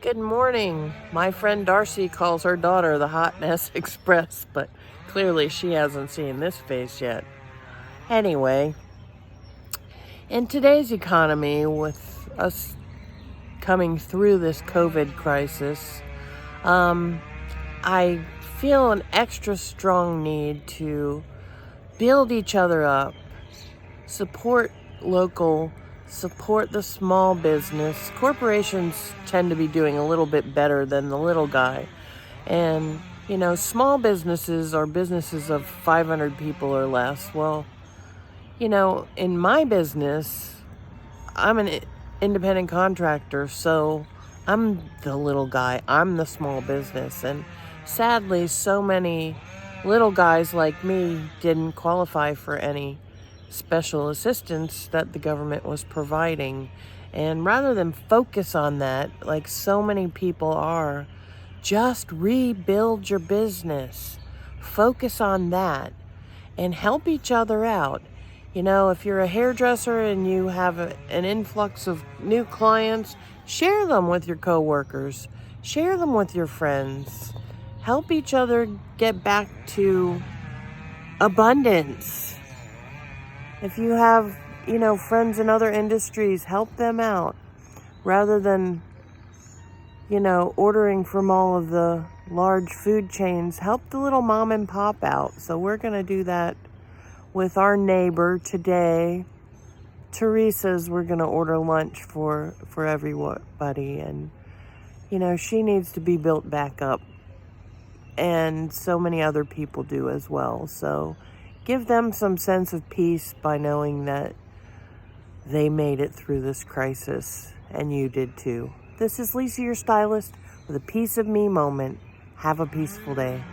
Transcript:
Good morning. My friend Darcy calls her daughter the Hot Mess Express, but clearly she hasn't seen this face yet. Anyway, in today's economy, with us coming through this COVID crisis, I feel an extra strong need to build each other up, support local, support the small business. Corporations tend to be doing a little bit better than the little guy. And, small businesses are businesses of 500 people or less. Well, in my business, I'm an independent contractor, so I'm the little guy. I'm the small business. And sadly, so many little guys like me didn't qualify for any special assistance that the government was providing. And rather than focus on that, like so many people are, just rebuild your business. Focus on that and help each other out. If you're a hairdresser and you have an influx of new clients, share them with your coworkers. Share them with your friends. Help each other get back to abundance. If you have, friends in other industries, help them out rather than ordering from all of the large food chains. Help the little mom and pop out. So we're going to do that with our neighbor today. Teresa's, we're going to order lunch for everybody. And, she needs to be built back up. And so many other people do as well. So give them some sense of peace by knowing that they made it through this crisis. And you did too. This is Lisa, your stylist, with a Piece of Me moment. Have a peaceful day.